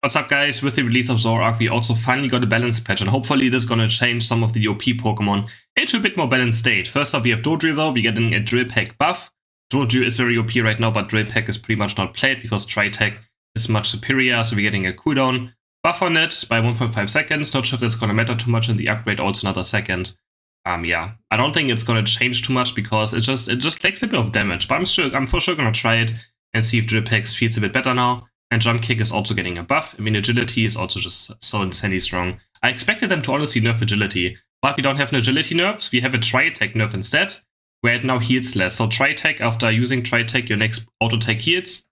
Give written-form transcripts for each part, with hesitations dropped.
What's up, guys? With the release of Zoroark, we also finally got a balanced patch, and hopefully this is gonna change some of the OP Pokemon into a bit more balanced state. First up, we have Dodrio though. We're getting a Drill Peck buff. Dodrio is very OP right now, but Drill Peck is pretty much not played because Tri-Tech is much superior, so we're getting a cooldown buff on it by 1.5 seconds. Not sure if that's gonna matter too much, and the upgrade also another second. Yeah, I don't think it's gonna change too much because it just takes a bit of damage. But I'm for sure gonna try it and see if Drill Peck feels a bit better now. And Jump Kick is also getting a buff. I mean, Agility is also just so insanely strong. I expected them to honestly nerf Agility, but we don't have an Agility nerfs. We have a Tri-Attack nerf instead, where it now heals less. So Tri-Attack, after using Tri-Attack, your next auto-attack heals,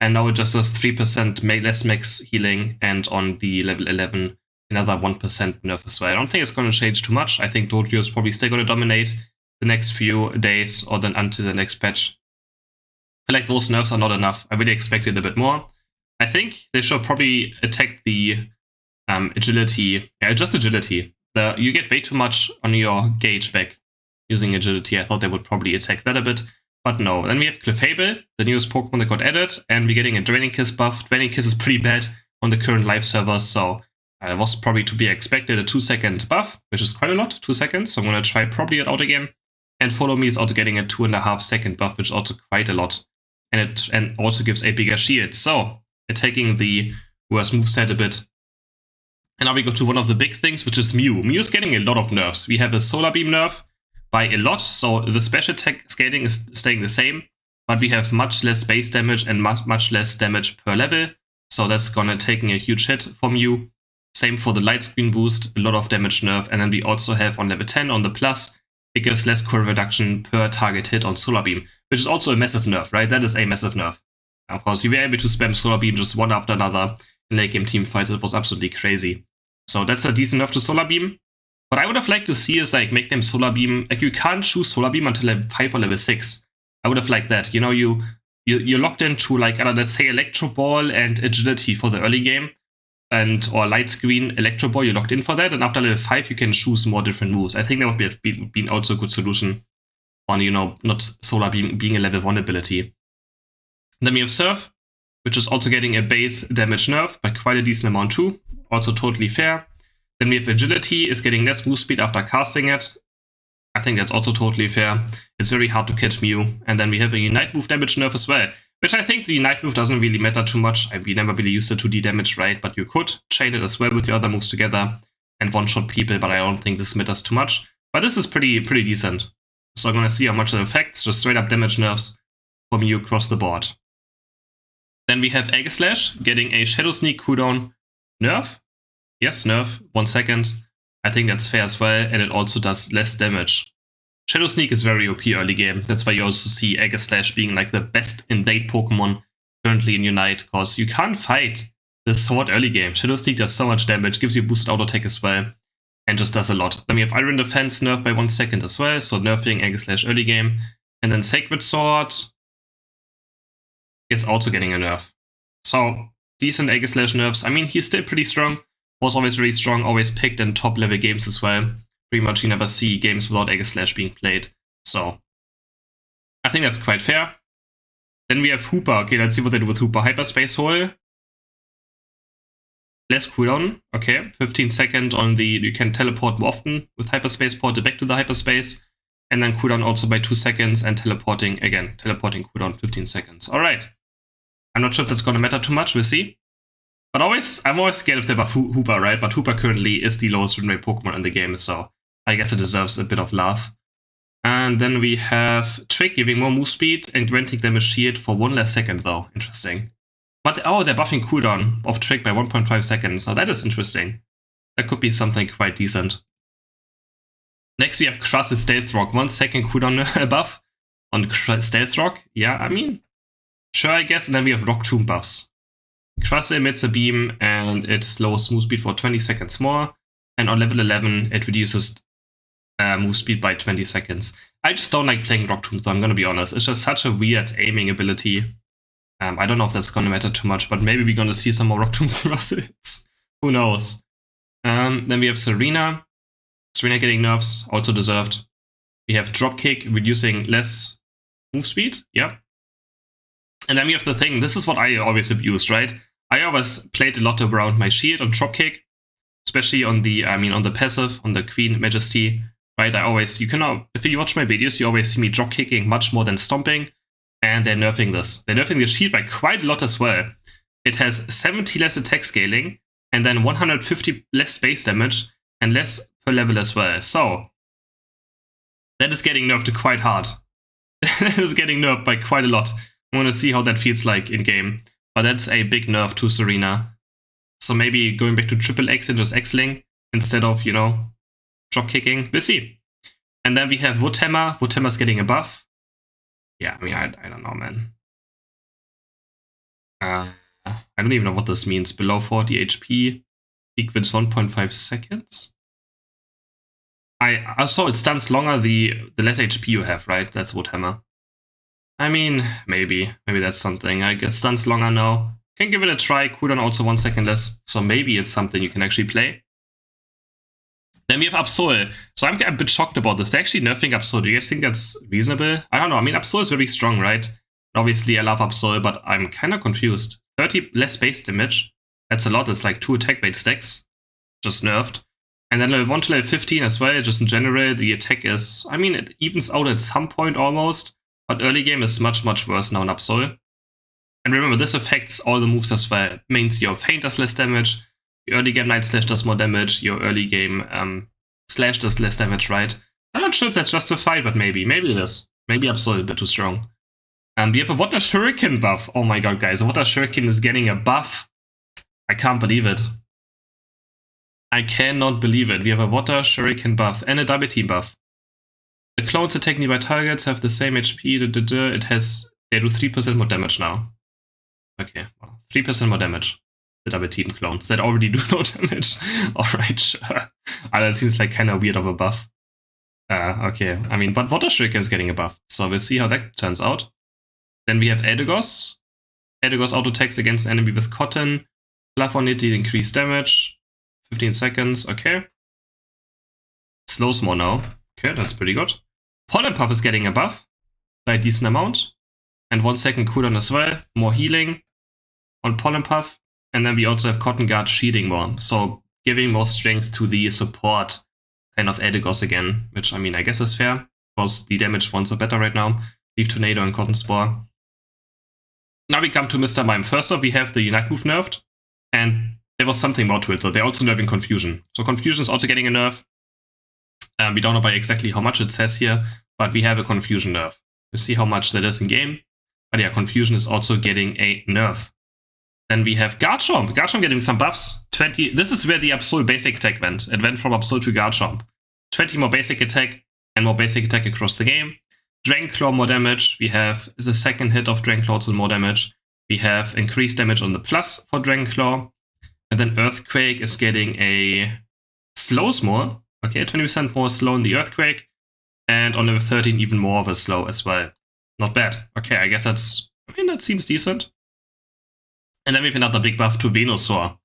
and now it just does 3% less max healing, and on the level 11, another 1% nerf as well. I don't think it's going to change too much. I think Dodrio is probably still going to dominate the next few days, or then until the next patch. I feel like those nerfs are not enough. I really expected a bit more. I think they should probably attack the agility. Yeah, just agility. You get way too much on your gauge back using agility. I thought they would probably attack that a bit, but no. Then we have Clefable, the newest Pokemon that got added, and we're getting a Draining Kiss buff. Draining Kiss is pretty bad on the current live servers, so it was probably to be expected. A 2-second buff, which is quite a lot, 2 seconds. So I'm going to try probably it out again. And Follow Me is also getting a 2.5-second buff, which is also quite a lot. And also gives a bigger shield. So attacking the worst moveset a bit. And now we go to one of the big things, which is Mew. Mew is getting a lot of nerfs. We have a Solar Beam nerf by a lot, so the special attack scaling is staying the same, but we have much less base damage and much less damage per level, so that's gonna taking a huge hit for Mew. Same for the Light Screen boost, a lot of damage nerf, and then we also have on level 10 on the plus, it gives less core reduction per target hit on Solar Beam, which is also a massive nerf, right? That is a massive nerf. Of course, we were able to spam Solar Beam just one after another in late game team fights. It was absolutely crazy. So that's a decent nerf to Solar Beam. What I would have liked to see is like make them Solar Beam. Like you can't choose Solar Beam until level 5 or level 6. I would have liked that. You know, you're locked into like let's say Electro Ball and Agility for the early game, or Light Screen, Electro Ball. You're locked in for that, and after level 5 you can choose more different moves. I think that would be also a good solution on not Solar Beam being a level 1 ability. Then we have Surf, which is also getting a base damage nerf by quite a decent amount too. Also totally fair. Then we have Agility, is getting less move speed after casting it. I think that's also totally fair. It's very hard to catch Mew. And then we have a Unite move damage nerf as well, which I think the Unite move doesn't really matter too much. We never really used it to de-damage, right? But you could chain it as well with the other moves together and one-shot people, but I don't think this matters too much. But this is pretty decent. So I'm going to see how much it affects. Just straight up damage nerfs for Mew across the board. Then we have Aegislash getting a Shadow Sneak cooldown nerf. Yes, nerf, 1 second. I think that's fair as well, and it also does less damage. Shadow Sneak is very OP early game. That's why you also see Aegislash being like the best in Blade Pokemon currently in Unite, because you can't fight the Sword early game. Shadow Sneak does so much damage, gives you boosted auto attack as well, and just does a lot. Then we have Iron Defense nerf by 1 second as well, so nerfing Aegislash early game. And then Sacred Sword is also getting a nerf. So, decent Aegislash nerfs. I mean, he's still pretty strong. Was always really strong, always picked in top level games as well. Pretty much you never see games without Aegislash being played. So, I think that's quite fair. Then we have Hooper. Okay, let's see what they do with Hooper. Hyperspace Hole. Less cooldown. Okay, 15 seconds on the... You can teleport more often with Hyperspace Portal back to the Hyperspace. And then cooldown also by 2 seconds, and teleporting cooldown 15 seconds. Alright. I'm not sure if that's gonna matter too much, we'll see. But I'm always scared if they buff Hooper, right? But Hooper currently is the lowest win rate Pokemon in the game, so I guess it deserves a bit of love. And then we have Trick giving more move speed and granting them a shield for 1 less second though. Interesting. But they're buffing cooldown of Trick by 1.5 seconds. Now that is interesting. That could be something quite decent. Next we have Crush's Stealth Rock, 1 second cooldown buff on Stealth Rock. Yeah, I mean, sure I guess. And then we have Rock Tomb buffs. Crush emits a beam and it slows move speed for 20 seconds more. And on level 11 it reduces move speed by 20 seconds. I just don't like playing Rock Tomb though, I'm gonna be honest. It's just such a weird aiming ability. I don't know if that's gonna matter too much, but maybe we're gonna see some more Rock Tomb Crushes. Who knows? Then we have Serena. Serena getting nerfs, also deserved. We have Dropkick, reducing less move speed. Yeah. And then we have the thing, this is what I always abused, right? I always played a lot around my shield on dropkick, especially on the, on the passive, on the Queen Majesty, right? If you watch my videos, you always see me dropkicking much more than stomping, and they're nerfing this. They're nerfing the shield by quite a lot as well. It has 70 less attack scaling, and then 150 less base damage, and less per level as well. So, that is getting nerfed quite hard. That is getting nerfed by quite a lot. I want to see how that feels like in game. But that's a big nerf to Serena. So maybe going back to triple X and just X-ling instead of, drop kicking. We'll see. And then we have Woodhammer. Woodhammer's getting a buff. Yeah, I don't know, man. I don't even know what this means. Below 40 HP equals 1.5 seconds. I saw it stuns longer the less HP you have, right? That's Woodhammer. Maybe that's something. I guess stuns longer now. Can give it a try. Cooldown also 1 second less. So maybe it's something you can actually play. Then we have Absol. So I'm a bit shocked about this. They're actually nerfing Absol. Do you guys think that's reasonable? I don't know. Absol is very strong, right? Obviously, I love Absol, but I'm kind of confused. 30 less base damage. That's a lot. It's like 2 attack weight stacks. Just nerfed. And then level 1 to level 15 as well. Just in general, the attack is... it evens out at some point almost. But early game is much, much worse now in Absol. And remember, this affects all the moves as well. It means your feint does less damage. Your early game Night Slash does more damage. Your early game Slash does less damage, right? I'm not sure if that's justified, but maybe. Maybe it is. Maybe Absol is a bit too strong. We have a Water Shuriken buff. Oh my god, guys. Water Shuriken is getting a buff. I can't believe it. I cannot believe it. We have a Water Shuriken buff and a double team buff. The clones attack nearby targets have the same HP. They do 3% more damage now. Okay, well, 3% more damage. The double team clones that already do no damage. Alright, sure. That seems like kind of weird of a buff. Okay, but Water Shuriken is getting a buff. So we'll see how that turns out. Then we have Edegos. Edegos auto attacks against enemy with cotton. Fluff on it, increase damage. 15 seconds, okay. Slows more now. Okay, that's pretty good. Pollen Puff is getting a buff by a decent amount. And 1 second cooldown as well. More healing on Pollen Puff. And then we also have Cotton Guard shielding more. So giving more strength to the support kind of Edegos again. Which, I guess is fair. Because the damage ones are better right now. Leaf Tornado and Cotton Spore. Now we come to Mr. Mime. First off, we have the Unite move nerfed. And there was something more to it though. They're also nerfing Confusion. So Confusion is also getting a nerf. We don't know by exactly how much it says here, but we have a Confusion nerf. We'll see how much that is in game. But yeah, Confusion is also getting a nerf. Then we have Garchomp. Garchomp getting some buffs. 20. This is where the Absol basic attack went. It went from Absol to Garchomp. 20 more basic attack and more basic attack across the game. Dragon Claw more damage. We have the second hit of Dragon Claw, so more damage. We have increased damage on the plus for Dragon Claw. And then Earthquake is getting a slows more. Okay, 20% more slow in the Earthquake. And on level 13, even more of a slow as well. Not bad. Okay, I guess that seems decent. And then we have another big buff to Venusaur.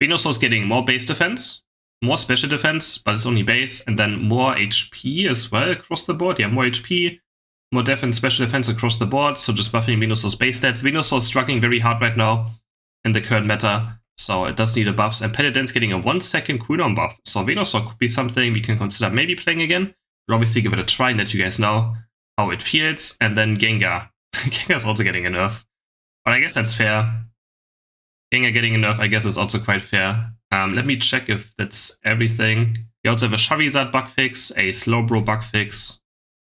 Venusaur is getting more base defense, more special defense, but it's only base, and then more HP as well across the board. Yeah, more HP, more def and special defense across the board. So just buffing Venusaur's base stats. Venusaur is struggling very hard right now in the current meta. So it does need a buffs. And Penitence getting a 1 second cooldown buff. So Venusaur could be something we can consider maybe playing again. We'll obviously give it a try and let you guys know how it feels. And then Gengar. Gengar's also getting a nerf. But I guess that's fair. Gengar getting a nerf, I guess, is also quite fair. Let me check if that's everything. We also have a Charizard bug fix, a Slowbro bug fix.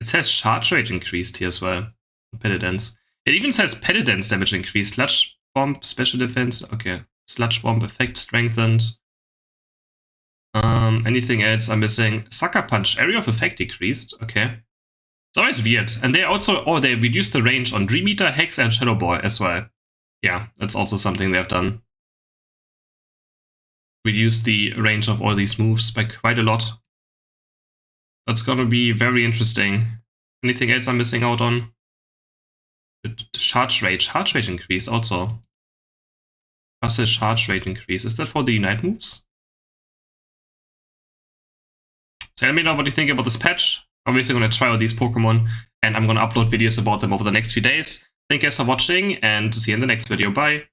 It says charge rate increased here as well. Penitence. It even says Penitence damage increased. Sludge Bomb, special defense. Okay. Sludge Bomb effect strengthened. Anything else I'm missing? Sucker Punch, area of effect decreased. Okay. It's always weird. And they also, they reduced the range on Dream Eater, Hex, and Shadow Ball as well. Yeah, that's also something they've done. Reduce the range of all these moves by quite a lot. That's gonna be very interesting. Anything else I'm missing out on? The charge rate increase also. What's the charge rate increase? Is that for the Unite moves? So let me know what you think about this patch. I'm obviously going to try out these Pokemon, and I'm going to upload videos about them over the next few days. Thank you guys for watching, and see you in the next video. Bye!